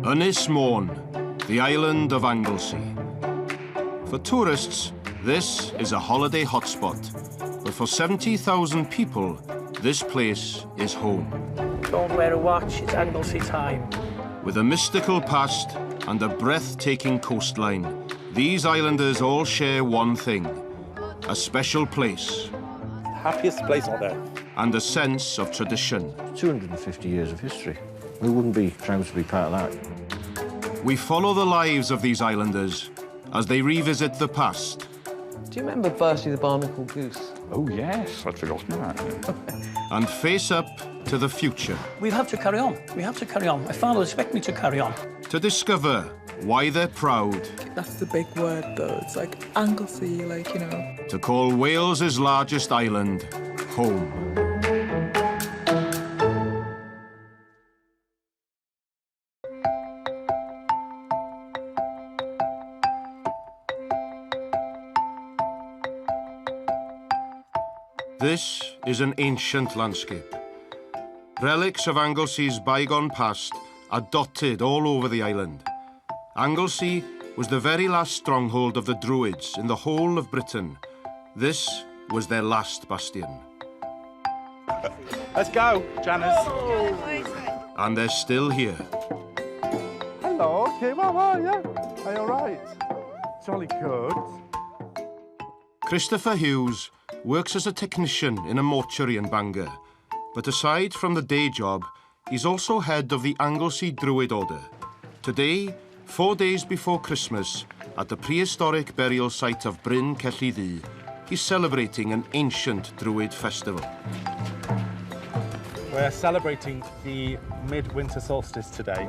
Ynys Môn, the island of Anglesey. For tourists, this is a holiday hotspot, but for 70,000 people, this place is home. Don't wear a watch, it's Anglesey time. With a mystical past and a breathtaking coastline, these islanders all share one thing, a special place. Happiest place on earth. And a sense of tradition. 250 years of history. We wouldn't be proud to be part of that. We follow the lives of these islanders as they revisit the past. Do you remember Bertie the barnacle goose? Oh, yes, I'd forgotten that. And face up to the future. We have to carry on. We have to carry on. My father expects me to carry on. To discover why they're proud. That's the big word, though. It's like Anglesey, like, you know. To call Wales's largest island home. This is an ancient landscape. Relics of Anglesey's bygone past are dotted all over the island. Anglesey was the very last stronghold of the Druids in the whole of Britain. This was their last bastion. Let's go, Janice. And they're still here. Hello, Kim, how are you? Are you all right? Jolly good. Christopher Hughes works as a technician in a mortuary in Bangor. But aside from the day job, he's also head of the Anglesey Druid Order. Today, 4 days before Christmas, at the prehistoric burial site of Bryn Celli Ddu, he's celebrating an ancient Druid festival. We're celebrating the midwinter solstice today.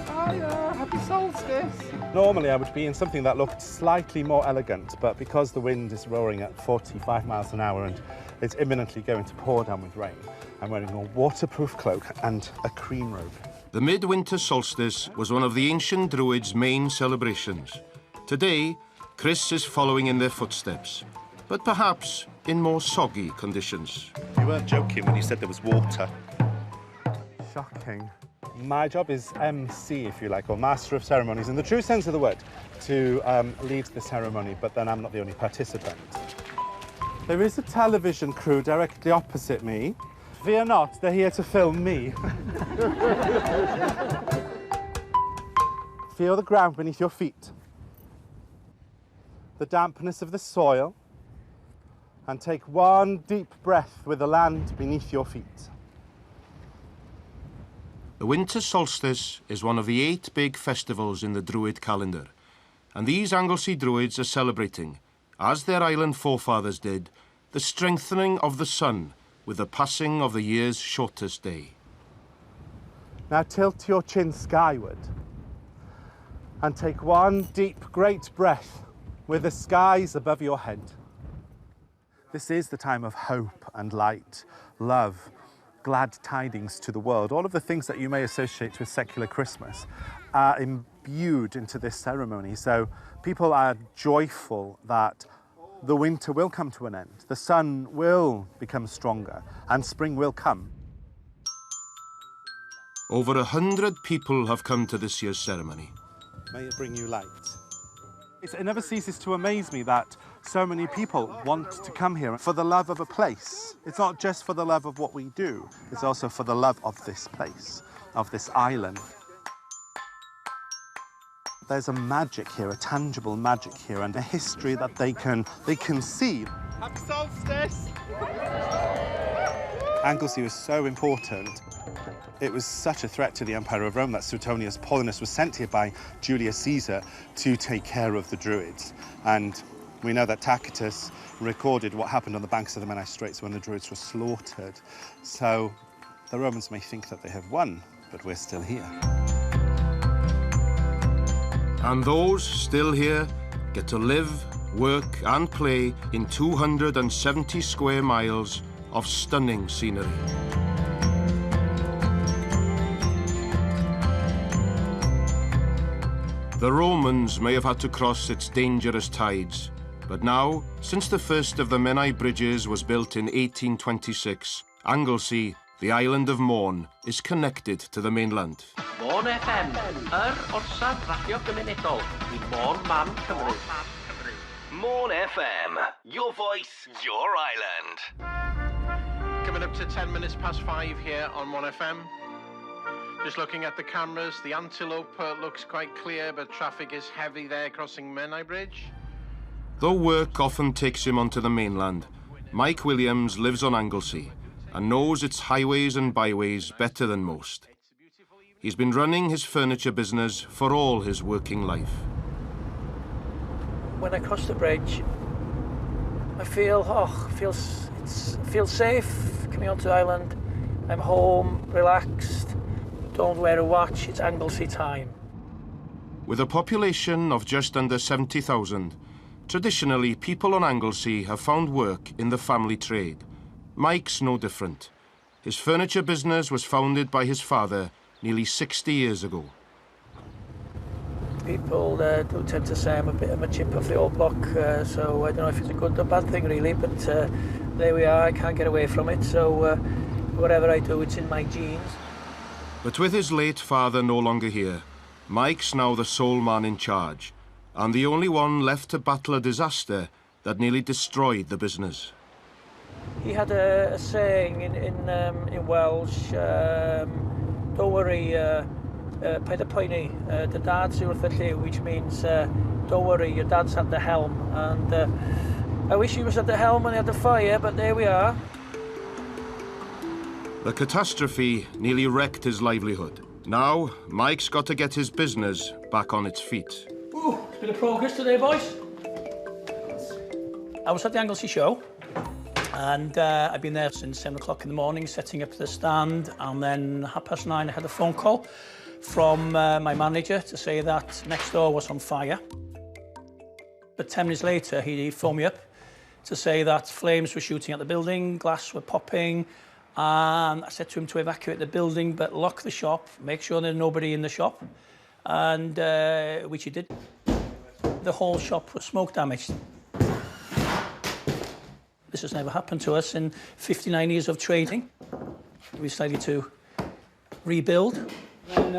Hiya, happy solstice! Normally I would be in something that looked slightly more elegant, but because the wind is roaring at 45 miles an hour and it's imminently going to pour down with rain, I'm wearing a waterproof cloak and a cream robe. The midwinter solstice was one of the ancient Druids' main celebrations. Today, Chris is following in their footsteps, but perhaps in more soggy conditions. You weren't joking when you said there was water. Shocking. My job is MC, if you like, or Master of Ceremonies, in the true sense of the word, to lead the ceremony, but then I'm not the only participant. There is a television crew directly opposite me. Fear not, they're here to film me. Feel the ground beneath your feet, the dampness of the soil, and take one deep breath with the land beneath your feet. The winter solstice is one of the 8 big festivals in the Druid calendar, and these Anglesey Druids are celebrating, as their island forefathers did, the strengthening of the sun with the passing of the year's shortest day. Now tilt your chin skyward and take one deep, great breath with the skies above your head. This is the time of hope and light, love, glad tidings to the world. All of the things that you may associate with secular Christmas are imbued into this ceremony. So people are joyful that the winter will come to an end, the sun will become stronger, and spring will come. Over 100 people have come to this year's ceremony. May it bring you light. It never ceases to amaze me that so many people want to come here for the love of a place. It's not just for the love of what we do, it's also for the love of this place, of this island. There's a magic here, a tangible magic here, and a history that they can see. Happy solstice! Anglesey was so important. It was such a threat to the Empire of Rome that Suetonius Paulinus was sent here by Julius Caesar to take care of the Druids. And we know that Tacitus recorded what happened on the banks of the Menai Straits when the Druids were slaughtered. So the Romans may think that they have won, but we're still here. And those still here get to live, work and play in 270 square miles of stunning scenery. The Romans may have had to cross its dangerous tides, but now, since the first of the Menai bridges was built in 1826, Anglesey, the island of Morn is connected to the mainland. Morn FM, orsaf radio gymunedol I Morn Man Cymru. Morn FM, your voice, your island. Coming up to 10 minutes past 5 here on 1FM. Just looking at the cameras, the Antelope looks quite clear, but traffic is heavy there crossing Menai Bridge. Though work often takes him onto the mainland, Mike Williams lives on Anglesey and knows its highways and byways better than most. He's been running his furniture business for all his working life. When I cross the bridge, I feel safe coming onto the island. I'm home, relaxed, don't wear a watch, it's Anglesey time. With a population of just under 70,000, traditionally people on Anglesey have found work in the family trade. Mike's no different. His furniture business was founded by his father nearly 60 years ago. People do tend to say I'm a bit of a chip off the old block, so I don't know if it's a good or bad thing really, but there we are, I can't get away from it, so whatever I do, it's in my genes. But with his late father no longer here, Mike's now the sole man in charge, and the only one left to battle a disaster that nearly destroyed the business. He had a saying in Welsh, don't worry, paid a poeni, the dad's wrth y lliw, which means don't worry, your dad's at the helm. And I wish he was at the helm when he had the fire, but there we are. The catastrophe nearly wrecked his livelihood. Now, Mike's got to get his business back on its feet. Ooh, it's been a progress today, boys. I was at the Anglesey show, and I've been there since 7 o'clock in the morning, setting up the stand, and then 9:30 I had a phone call from my manager to say that next door was on fire. But 10 minutes later, he phoned me up to say that flames were shooting at the building, glass were popping, and I said to him to evacuate the building, but lock the shop, make sure there's nobody in the shop, and which he did. The whole shop was smoke damaged. This has never happened to us in 59 years of trading. We decided to rebuild. And,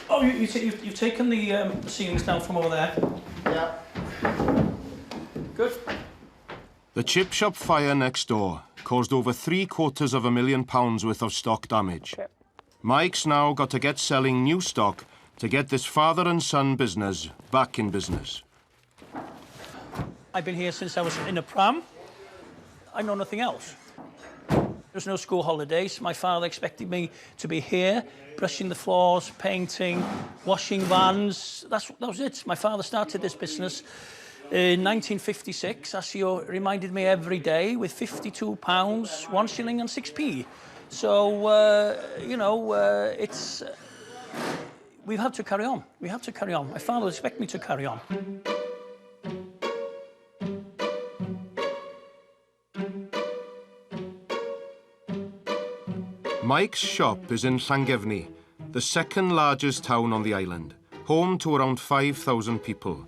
oh, you've taken the ceilings down from over there? Yeah. Good. The chip shop fire next door caused over £750,000 worth of stock damage. Okay. Mike's now got to get selling new stock to get this father and son business back in business. I've been here since I was in a pram. I know nothing else. There's no school holidays. My father expected me to be here, brushing the floors, painting, washing vans. That was it. My father started this business in 1956, as he reminded me every day, with £52, 1 shilling and 6p. So, you know, it's... we have to carry on. We have to carry on. My father expects me to carry on. Mike's shop is in Llangefni, the second largest town on the island, home to around 5,000 people.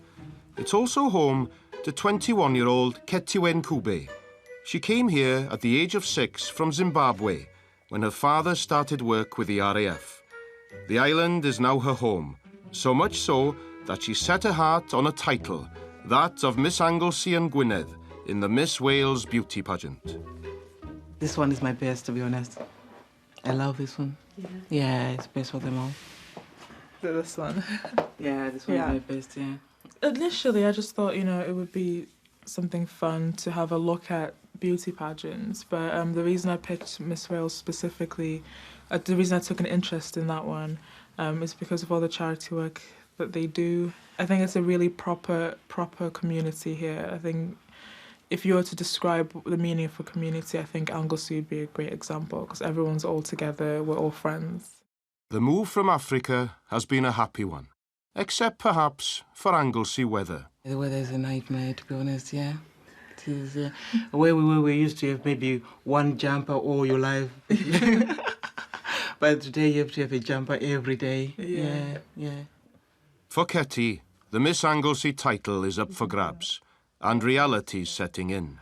It's also home to 21-year-old Ketiwen Kube. She came here at the age of 6 from Zimbabwe when her father started work with the RAF. The island is now her home, so much so that she set her heart on a title, that of Miss Anglesey and Gwynedd in the Miss Wales beauty pageant. This one is my best, to be honest. I love this one. Yeah, it's best for them all. This one. Yeah, this one is my best, yeah. Initially, I just thought, you know, it would be something fun to have a look at beauty pageants, but the reason I picked Miss Wales specifically, the reason I took an interest in that one is because of all the charity work that they do. I think it's a really proper community here. I think if you were to describe the meaning of a community, I think Anglesey would be a great example because everyone's all together, we're all friends. The move from Africa has been a happy one, except perhaps for Anglesey weather. The weather is a nightmare, to be honest, yeah. It is, yeah. Where we were, we used to have maybe one jumper all your life. But today you have to have a jumper every day. Yeah. For Ketty, the Miss Anglesey title is up for grabs, and reality's setting in.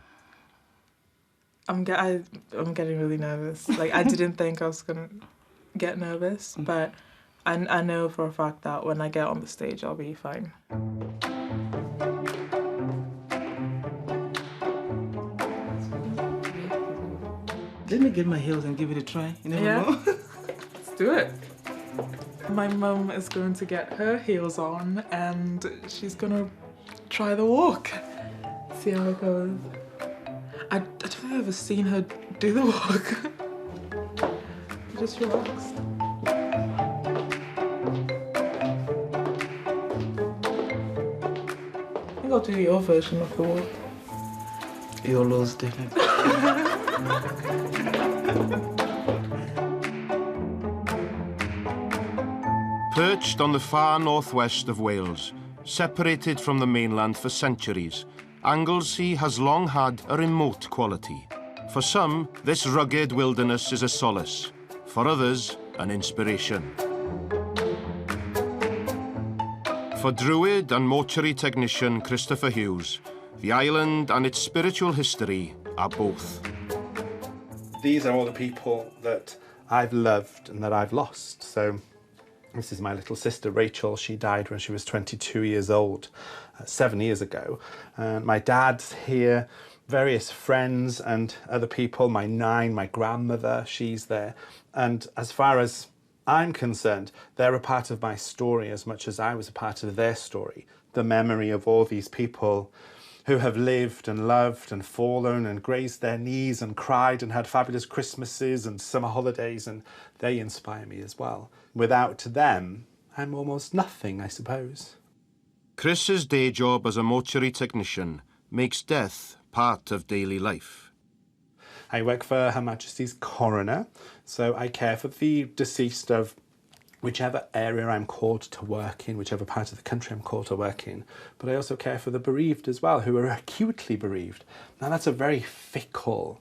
I'm getting really nervous. Like, I didn't think I was gonna get nervous, but I know for a fact that when I get on the stage, I'll be fine. Let me get my heels and give it a try. You never know. Let's do it. My mum is going to get her heels on and she's gonna try the walk. See how it goes. I don't think I've ever seen her do the walk. Just relaxed. I think I'll do your version of the walk. Your low's different. Perched on the far northwest of Wales, separated from the mainland for centuries, Anglesey has long had a remote quality. For some, this rugged wilderness is a solace. For others, an inspiration. For Druid and mortuary technician Christopher Hughes, the island and its spiritual history are both. These are all the people that I've loved and that I've lost. So this is my little sister, Rachel. She died when she was 22 years old, 7 years ago. And my dad's here, various friends and other people, my grandmother, she's there. And as far as I'm concerned, they're a part of my story as much as I was a part of their story. The memory of all these people who have lived and loved and fallen and grazed their knees and cried and had fabulous Christmases and summer holidays, and they inspire me as well. Without them, I'm almost nothing, I suppose. Chris's day job as a mortuary technician makes death part of daily life. I work for Her Majesty's Coroner, so I care for the deceased of whichever area I'm called to work in, whichever part of the country I'm called to work in. But I also care for the bereaved as well, who are acutely bereaved. Now that's a very fickle,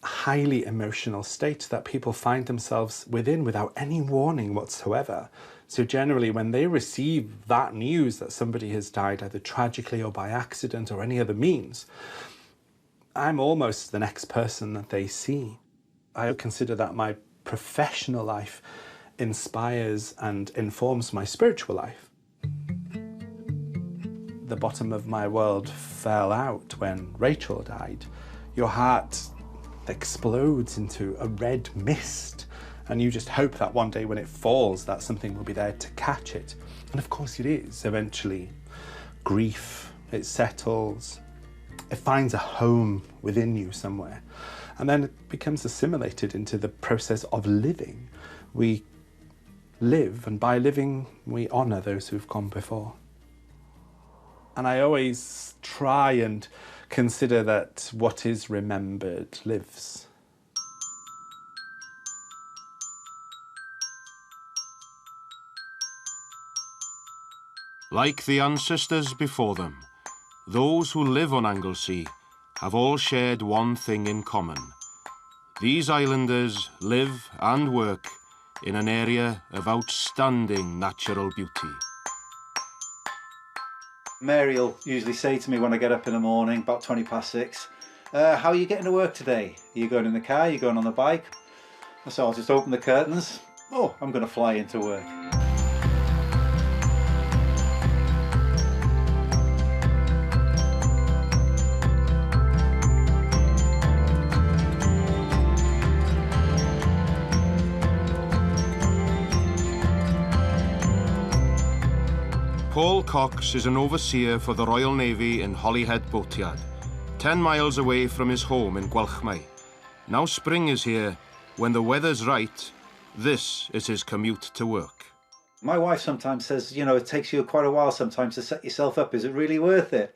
highly emotional state that people find themselves within without any warning whatsoever. So generally when they receive that news that somebody has died either tragically or by accident or any other means, I'm almost the next person that they see. I consider that my professional life inspires and informs my spiritual life. The bottom of my world fell out when Rachel died. Your heart explodes into a red mist, and you just hope that one day when it falls that something will be there to catch it. And of course it is eventually. Grief, it settles, it finds a home within you somewhere, and then it becomes assimilated into the process of living. We live, and by living we honour those who've gone before. And I always try and consider that what is remembered lives. Like the ancestors before them, those who live on Anglesey have all shared one thing in common. These islanders live and work in an area of outstanding natural beauty. Mary will usually say to me when I get up in the morning, about 6:20, how are you getting to work today? Are you going in the car? Are you going on the bike? So I'll just open the curtains. Oh, I'm going to fly into work. Paul Cox is an overseer for the Royal Navy in Holyhead Boatyard, 10 miles away from his home in Gwalchmai. Now spring is here. When the weather's right, this is his commute to work. My wife sometimes says, you know, it takes you quite a while sometimes to set yourself up. Is it really worth it?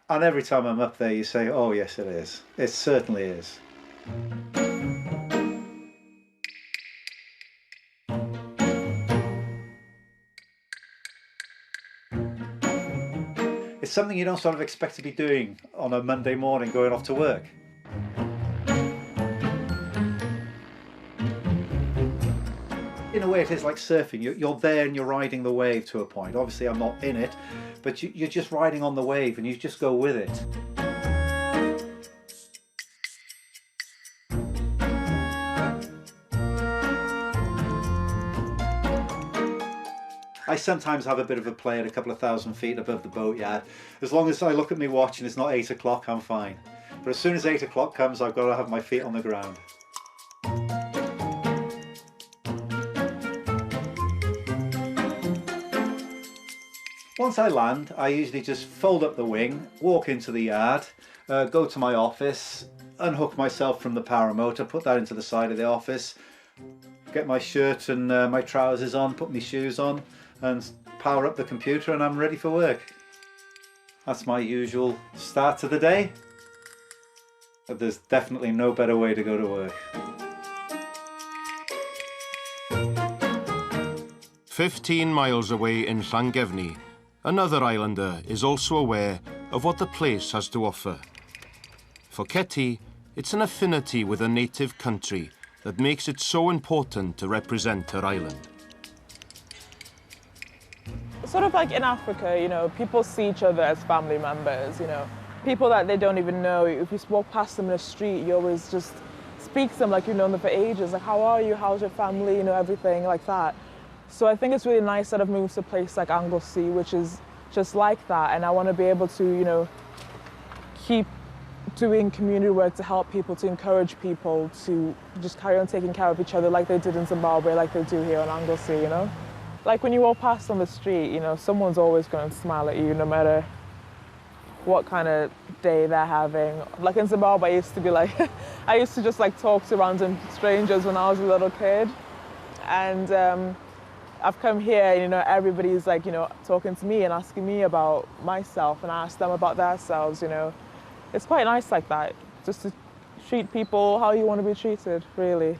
And every time I'm up there, you say, oh, yes, it is. It certainly is. It's something you don't sort of expect to be doing on a Monday morning going off to work. In a way it is like surfing. You're there and you're riding the wave to a point. Obviously I'm not in it, but you're just riding on the wave and you just go with it. I sometimes have a bit of a play at a couple of 1,000 feet above the boatyard. As long as I look at my watch and it's not 8 o'clock, I'm fine. But as soon as 8 o'clock comes, I've got to have my feet on the ground. Once I land, I usually just fold up the wing, walk into the yard, go to my office, unhook myself from the paramotor, put that into the side of the office, get my shirt and my trousers on, put my shoes on, and power up the computer, and I'm ready for work. That's my usual start to the day. But there's definitely no better way to go to work. 15 miles away in Llangefni, another islander is also aware of what the place has to offer. For Ketty, it's an affinity with a native country that makes it so important to represent her island. Sort of like in Africa, you know, people see each other as family members, you know. People that they don't even know, if you walk past them in the street, you always just speak to them like you've known them for ages, like, how are you, how's your family, you know, everything like that. So I think it's really nice that I've moved to a place like Anglesey, which is just like that, and I want to be able to, you know, keep doing community work to help people, to encourage people to just carry on taking care of each other like they did in Zimbabwe, like they do here in Anglesey, you know? Like when you walk past on the street, you know, someone's always going to smile at you no matter what kind of day they're having. Like in Zimbabwe, I used to be like, I used to just like talk to random strangers when I was a little kid. And I've come here and, you know, everybody's like, you know, talking to me and asking me about myself, and I ask them about themselves, you know. It's quite nice like that, just to treat people how you want to be treated, really.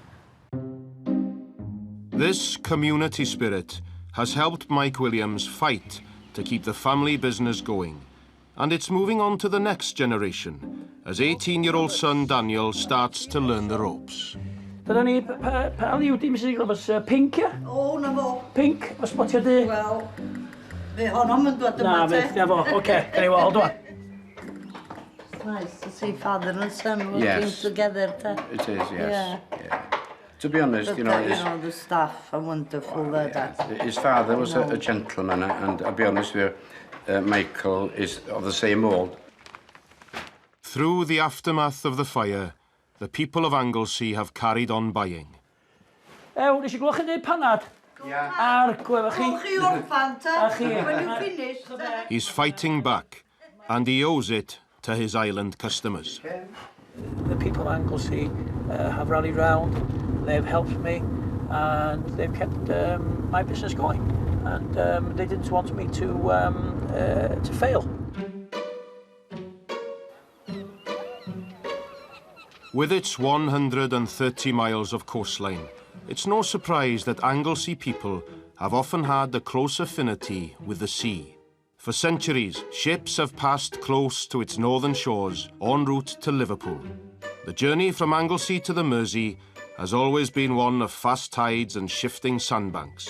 This community spirit has helped Mike Williams fight to keep the family business going. And it's moving on to the next generation, as 18-year-old son Daniel starts to learn the ropes. Dyna ni, pa liw di, Mrs. Eagles, pink, ia? O, na fo. Pink, o spotio di? Wel, fe honno'n yn dod yma te. Na fo, oce, gan i weld o'n. It's nice to see father and son working together, te. It is, yes. Yeah. To be honest, But you know, the staff are wonderful there, Dad. his father was a gentleman, and I'll be honest with you, Michael is of the same mould. Through the aftermath of the fire, the people of Anglesey have carried on buying. Nes i glwch chi dweud panad? Yeah. Ar gwefach chi? Chi orffan, te. A chi? When you finish, te. He's fighting back, and he owes it to his island customers. The people of Anglesey have rallied round, they've helped me, and they've kept my business going. And they didn't want me to fail. With its 130 miles of coastline, it's no surprise that Anglesey people have often had a close affinity with the sea. For centuries, ships have passed close to its northern shores en route to Liverpool. The journey from Anglesey to the Mersey has always been one of fast tides and shifting sandbanks.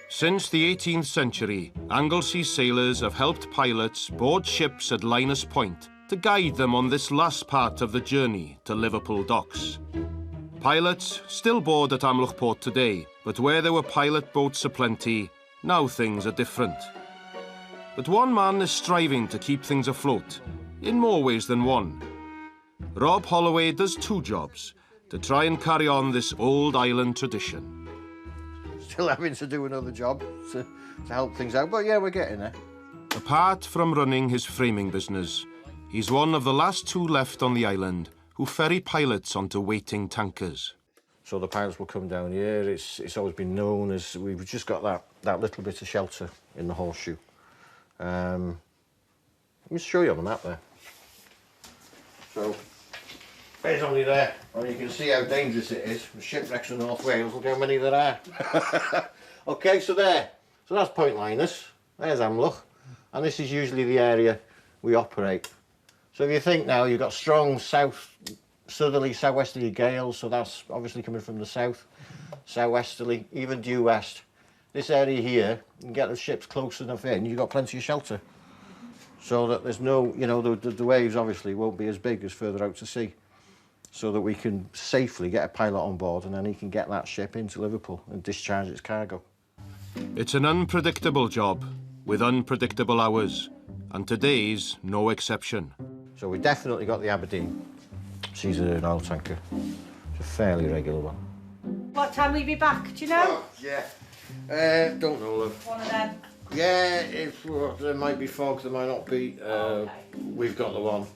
Since the 18th century, Anglesey sailors have helped pilots board ships at Linus Point to guide them on this last part of the journey to Liverpool docks. Pilots still board at Amlwch Port today, but where there were pilot boats aplenty, now things are different. But one man is striving to keep things afloat, in more ways than one. Rob Holloway does two jobs to try and carry on this old island tradition. Still having to do another job to help things out, but yeah, we're getting there. Apart from running his framing business, he's one of the last two left on the island who ferry pilots onto waiting tankers. So the pilots will come down here. It's always been known as we've just got that little bit of shelter in the horseshoe. Let me show you on the map there. So there's only there, and you can see how dangerous it is. The shipwrecks in North Wales, look how many there are. Okay, so there. So that's Point Linus. There's Amlwch, and this is usually the area we operate. So if you think now, you've got strong southerly, southwesterly gales, so that's obviously coming from the south, southwesterly, even due west. This area here, you can get the ships close enough in, you've got plenty of shelter. So that there's no, you know, the waves obviously won't be as big as further out to sea. So that we can safely get a pilot on board, and then he can get that ship into Liverpool and discharge its cargo. It's an unpredictable job with unpredictable hours, and today's no exception. So we definitely got the Aberdeen. She's an oil tanker. It's a fairly regular one. What time will you be back, do you know? Yeah. Don't know, love. One of them. Yeah, there might be fog, there might not be. Okay. We've got the one,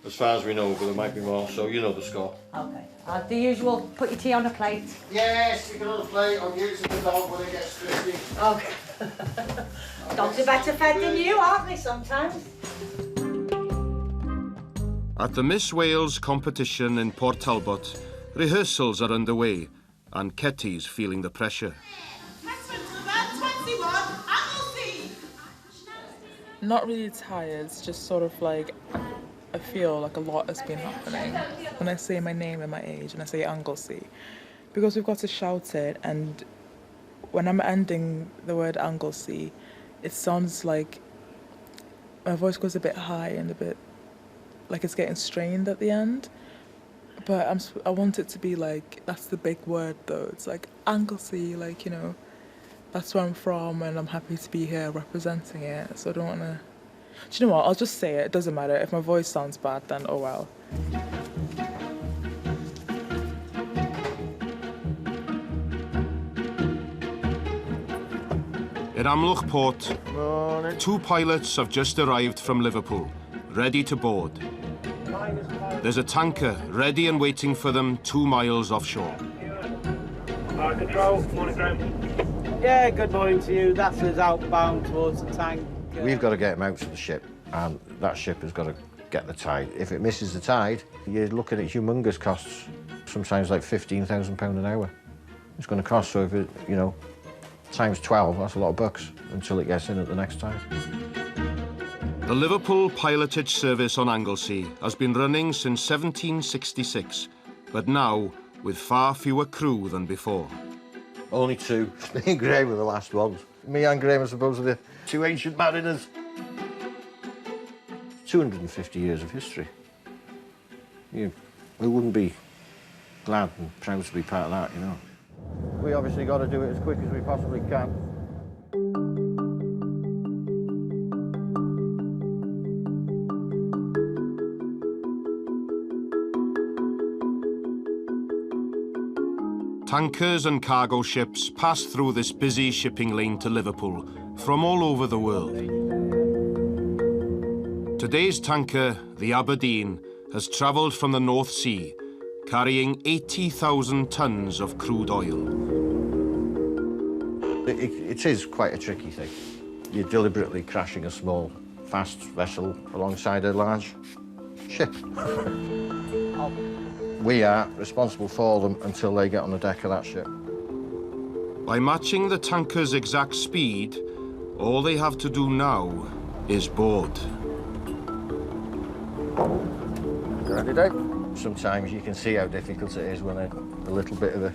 as far as we know, but there might be more, so you know the score. Okay. The usual, put your tea on a plate. Yes, stick it on the plate. I'm using the dog when it gets thirsty. Okay. Dogs are better fed than you, aren't they, sometimes? At the Miss Wales competition in Port Talbot, rehearsals are underway, and Ketty's feeling the pressure. Not really tired, it's just sort of like I feel like a lot has been happening when I say my name and my age and I say Anglesey, because we've got to shout it, and when I'm ending the word Anglesey, it sounds like my voice goes a bit high and a bit like it's getting strained at the end. But I want it to be like, that's the big word though. It's like Anglesey, like, you know, that's where I'm from and I'm happy to be here representing it. So I don't want to... Do you know what? I'll just say it. It doesn't matter. If my voice sounds bad, then oh well. In Amlwch Port, two pilots have just arrived from Liverpool, ready to board. There's a tanker ready and waiting for them 2 miles offshore. Control, morning, Graham. Yeah, good morning to you. That's us outbound towards the tank. We've got to get him out to the ship, and that ship has got to get the tide. If it misses the tide, you're looking at humongous costs, sometimes like £15,000 an hour. It's going to cost, so if it, you know, times 12, that's a lot of bucks until it gets in at the next tide. The Liverpool pilotage service on Anglesey has been running since 1766, but now with far fewer crew than before. Only 2. Me and Graham were the last ones. Me and Graham are supposedly the 2 ancient mariners. 250 years of history. We wouldn't be glad and proud to be part of that, you know. We obviously got to do it as quick as we possibly can. Tankers and cargo ships pass through this busy shipping lane to Liverpool from all over the world. Today's tanker, the Aberdeen, has travelled from the North Sea, carrying 80,000 tonnes of crude oil. It is quite a tricky thing. You're deliberately crashing a small, fast vessel alongside a large ship. We are responsible for them until they get on the deck of that ship. By matching the tanker's exact speed, all they have to do now is board. Ready, Dave? Sometimes you can see how difficult it is when a little bit of a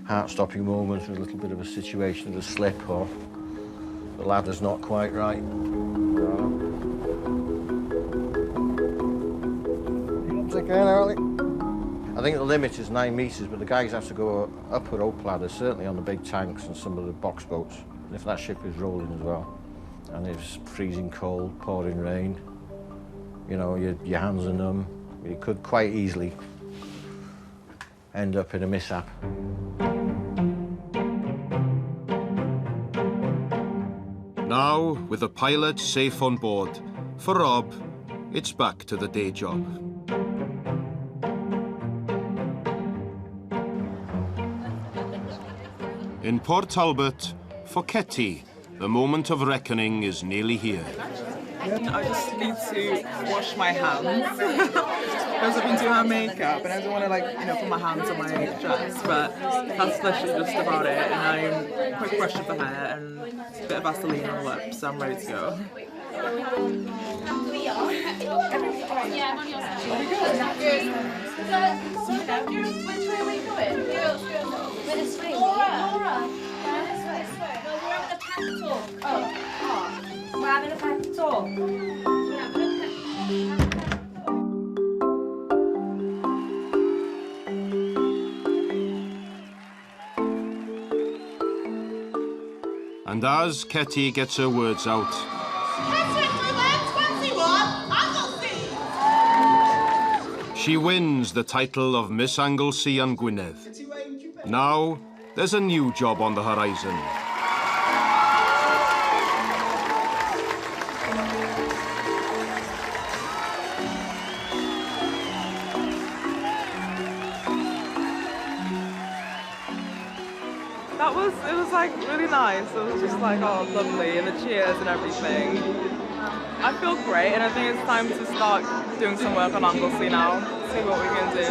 heart-stopping moment, or a little bit of a situation of a slip, or the ladder's not quite right. I think the limit is 9 metres, but the guys have to go up a rope ladder, certainly on the big tanks and some of the box boats. And if that ship is rolling as well, and it's freezing cold, pouring rain, you know, your hands are numb, you could quite easily end up in a mishap. Now, with the pilot safe on board, for Rob, it's back to the day job. In Port Talbot, for Ketty, the moment of reckoning is nearly here. I just need to wash my hands because I've been doing my makeup and I don't want to, like, you know, put my hands on my dress, but that's literally just about it. And I'm quick brush of the hair and a bit of Vaseline on the lips, so I'm ready to go. Which way are we going? With a swing. Laura. No, we're having a pep talk. Oh. We're having a pep talk. And as Ketty gets her words out, she wins the title of Miss Anglesey and Gwynedd. Now, there's a new job on the horizon. It was like really nice. It was just like, oh, lovely, and the cheers and everything. I feel great, and I think it's time to start doing some work on Anglesey now, see what we can do.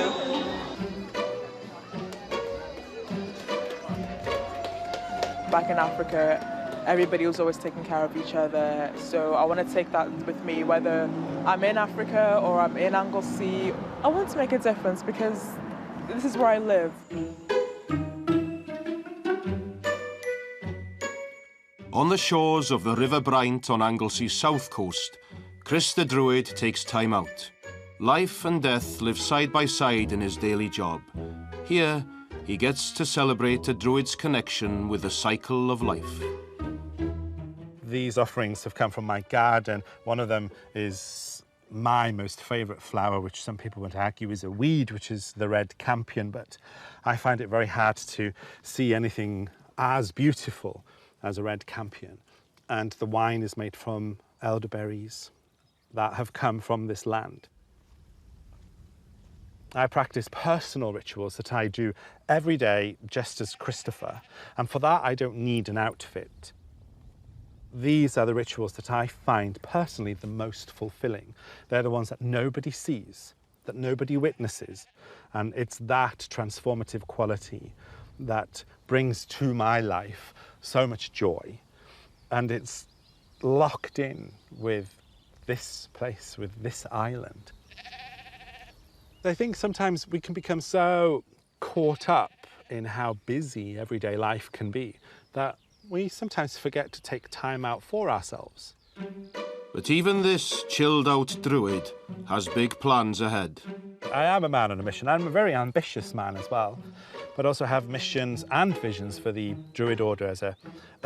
Back in Africa, everybody was always taking care of each other, so I want to take that with me, whether I'm in Africa or I'm in Anglesey. I want to make a difference because this is where I live. On the shores of the River Brynt on Anglesey's south coast, Chris the Druid takes time out. Life and death live side by side in his daily job. Here, he gets to celebrate a Druid's connection with the cycle of life. These offerings have come from my garden. One of them is my most favourite flower, which some people would argue is a weed, which is the red campion, but I find it very hard to see anything as beautiful as a red campion. And the wine is made from elderberries that have come from this land. I practice personal rituals that I do every day, just as Christopher, and for that I don't need an outfit. These are the rituals that I find personally the most fulfilling. They're the ones that nobody sees, that nobody witnesses, and it's that transformative quality that brings to my life so much joy, and it's locked in with this place, with this island. I think sometimes we can become so caught up in how busy everyday life can be that we sometimes forget to take time out for ourselves. But even this chilled-out Druid has big plans ahead. I am a man on a mission. I'm a very ambitious man as well, but also have missions and visions for the Druid Order as a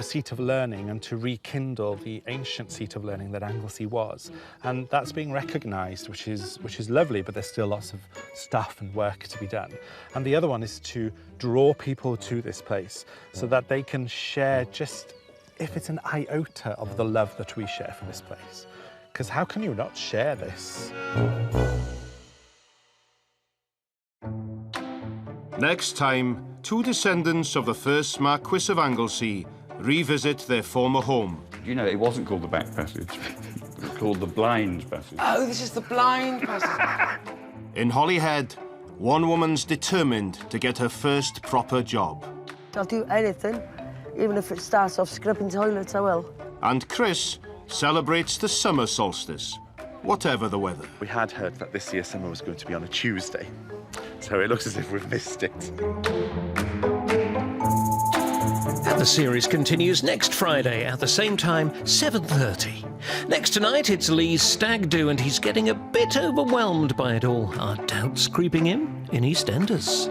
seat of learning and to rekindle the ancient seat of learning that Anglesey was. And that's being recognised, which is lovely, but there's still lots of stuff and work to be done. And the other one is to draw people to this place so that they can share just, if it's an iota of the love that we share for this place. Because how can you not share this? Next time, two descendants of the first Marquis of Anglesey revisit their former home. You know, it wasn't called the Back Passage. It was called the Blind Passage. Oh, this is the Blind Passage. In Holyhead, one woman's determined to get her first proper job. I'll do anything, even if it starts off scrubbing toilets, I will. And Chris celebrates the summer solstice, whatever the weather. We had heard that this year's summer was going to be on a Tuesday, so it looks as if we've missed it. And the series continues next Friday at the same time, 7:30. Next tonight, it's Lee's stag do, and he's getting a bit overwhelmed by it all. Are doubts creeping in EastEnders?